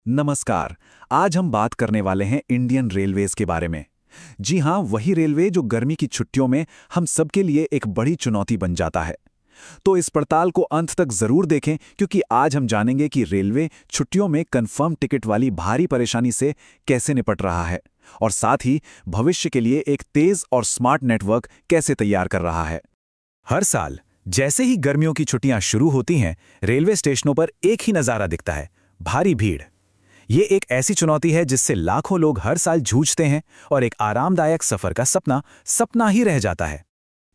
नमस्कार। आज हम बात करने वाले हैं इंडियन रेलवेज के बारे में। जी हाँ, वही रेलवे जो गर्मी की छुट्टियों में हम सबके लिए एक बड़ी चुनौती बन जाता है। तो इस पड़ताल को अंत तक जरूर देखें, क्योंकि आज हम जानेंगे कि रेलवे छुट्टियों में कंफर्म टिकट वाली भारी परेशानी से कैसे निपट रहा है और साथ ही भविष्य के लिए एक तेज और स्मार्ट नेटवर्क कैसे तैयार कर रहा है। हर साल जैसे ही गर्मियों की छुट्टियां शुरू होती हैं, रेलवे स्टेशनों पर एक ही नज़ारा दिखता है, भारी भीड़। ये एक ऐसी चुनौती है जिससे लाखों लोग हर साल जूझते हैं और एक आरामदायक सफर का सपना सपना ही रह जाता है।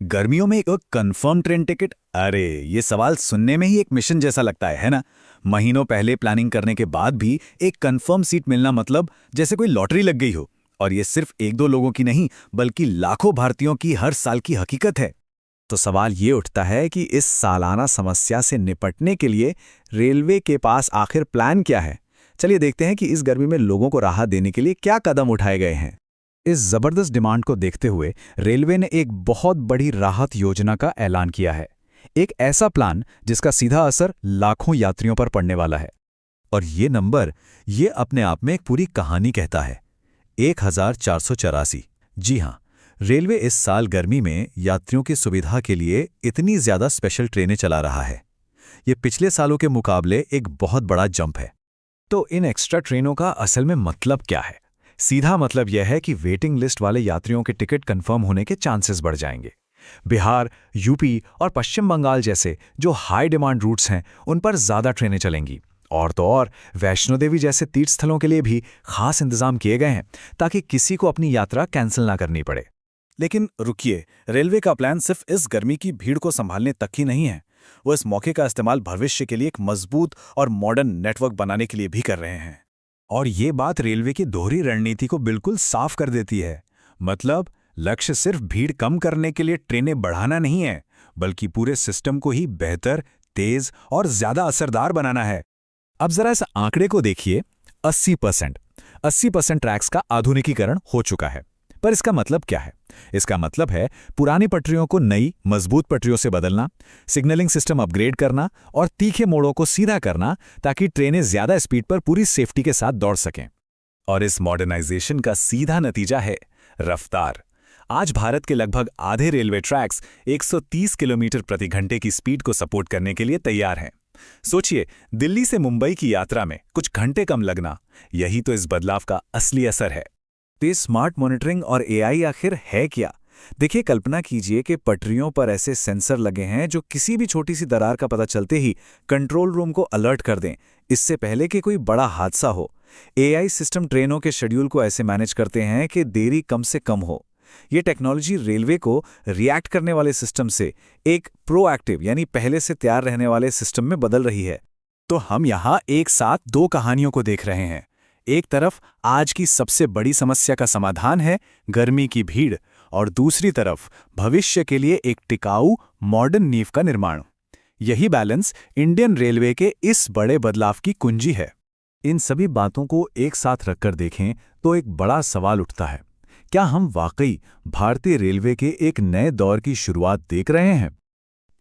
गर्मियों में एक कंफर्म ट्रेन टिकट, अरे ये सवाल सुनने में ही एक मिशन जैसा लगता है ना? महीनों पहले प्लानिंग करने के बाद भी एक कंफर्म सीट मिलना मतलब जैसे कोई लॉटरी लग गई हो। और ये सिर्फ एक दो लोगों की नहीं, बल्कि लाखों भारतीयों की हर साल की हकीकत है। तो सवाल ये उठता है कि इस सालाना समस्या से निपटने के लिए रेलवे के पास आखिर प्लान क्या है। चलिए देखते हैं कि इस गर्मी में लोगों को राहत देने के लिए क्या कदम उठाए गए हैं। इस जबरदस्त डिमांड को देखते हुए रेलवे ने एक बहुत बड़ी राहत योजना का ऐलान किया है। एक ऐसा प्लान जिसका सीधा असर लाखों यात्रियों पर पड़ने वाला है। और ये नंबर, ये अपने आप में एक पूरी कहानी कहता है। 1484। जी हाँ, रेलवे इस साल गर्मी में यात्रियों की सुविधा के लिए इतनी ज्यादा स्पेशल ट्रेनें चला रहा है। ये पिछले सालों के मुकाबले एक बहुत बड़ा जंप है। तो इन एक्स्ट्रा ट्रेनों का असल में मतलब क्या है? सीधा मतलब यह है कि वेटिंग लिस्ट वाले यात्रियों के टिकट कंफर्म होने के चांसेस बढ़ जाएंगे। बिहार, यूपी और पश्चिम बंगाल जैसे जो हाई डिमांड रूट्स हैं, उन पर ज़्यादा ट्रेनें चलेंगी। और तो और वैष्णो देवी जैसे तीर्थ स्थलों के लिए भी खास इंतजाम किए गए हैं, ताकि किसी को अपनी यात्रा कैंसिल ना करनी पड़े। लेकिन रुकिए, रेलवे का प्लान सिर्फ इस गर्मी की भीड़ को संभालने तक ही नहीं है। वो इस मौके का इस्तेमाल भविष्य के लिए एक मजबूत और मॉडर्न नेटवर्क बनाने के लिए भी कर रहे हैं। और ये बात रेलवे की दोहरी रणनीति को बिल्कुल साफ कर देती है। मतलब लक्ष्य सिर्फ भीड़ कम करने के लिए ट्रेनें बढ़ाना नहीं है, बल्कि पूरे सिस्टम को ही बेहतर, तेज और ज्यादा असरदार बनाना है। अब जरा इस आंकड़े को देखिए। 80% ट्रैक्स का आधुनिकीकरण हो चुका है। पर इसका मतलब क्या है? इसका मतलब है पुरानी पटरियों को नई मजबूत पटरियों से बदलना, सिग्नलिंग सिस्टम अपग्रेड करना और तीखे मोड़ों को सीधा करना, ताकि ट्रेनें ज्यादा स्पीड पर पूरी सेफ्टी के साथ दौड़ सकें। और इस मॉडर्नाइजेशन का सीधा नतीजा है रफ्तार। आज भारत के लगभग आधे रेलवे ट्रैक्स 130 किलोमीटर प्रति घंटे की स्पीड को सपोर्ट करने के लिए तैयार हैं। सोचिए, दिल्ली से मुंबई की यात्रा में कुछ घंटे कम लगना, यही तो इस बदलाव का असली असर है। तो स्मार्ट मॉनिटरिंग और एआई आखिर है क्या? देखिए, कल्पना कीजिए कि पटरियों पर ऐसे सेंसर लगे हैं जो किसी भी छोटी सी दरार का पता चलते ही कंट्रोल रूम को अलर्ट कर दें, इससे पहले कि कोई बड़ा हादसा हो। एआई सिस्टम ट्रेनों के शेड्यूल को ऐसे मैनेज करते हैं कि देरी कम से कम हो। ये टेक्नोलॉजी रेलवे को रिएक्ट करने वाले सिस्टम से एक प्रोएक्टिव यानी पहले से तैयार रहने वाले सिस्टम में बदल रही है। तो हम यहाँ एक साथ दो कहानियों को देख रहे हैं। एक तरफ आज की सबसे बड़ी समस्या का समाधान है गर्मी की भीड़, और दूसरी तरफ भविष्य के लिए एक टिकाऊ मॉडर्न नींव का निर्माण। यही बैलेंस इंडियन रेलवे के इस बड़े बदलाव की कुंजी है। इन सभी बातों को एक साथ रखकर देखें तो एक बड़ा सवाल उठता है, क्या हम वाकई भारतीय रेलवे के एक नए दौर की शुरुआत देख रहे हैं?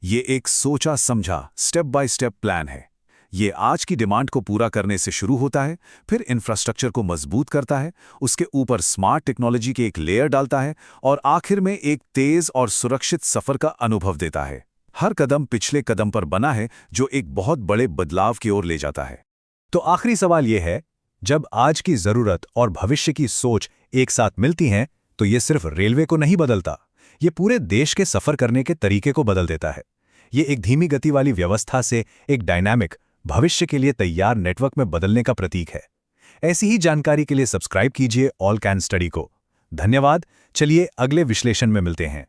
ये एक सोचा समझा स्टेप बाय स्टेप प्लान है। ये आज की डिमांड को पूरा करने से शुरू होता है, फिर इंफ्रास्ट्रक्चर को मजबूत करता है, उसके ऊपर स्मार्ट टेक्नोलॉजी के एक लेयर डालता है और आखिर में एक तेज और सुरक्षित सफर का अनुभव देता है। हर कदम पिछले कदम पर बना है, जो एक बहुत बड़े बदलाव की ओर ले जाता है। तो आखिरी सवाल यह है, जब आज की जरूरत और भविष्य की सोच एक साथ मिलती हैं, तो ये सिर्फ रेलवे को नहीं बदलता, ये पूरे देश के सफर करने के तरीके को बदल देता है। ये एक धीमी गति वाली व्यवस्था से एक डायनामिक, भविष्य के लिए तैयार नेटवर्क में बदलने का प्रतीक है। ऐसी ही जानकारी के लिए सब्सक्राइब कीजिए ऑल कैन स्टडी को। धन्यवाद। चलिए अगले विश्लेषण में मिलते हैं।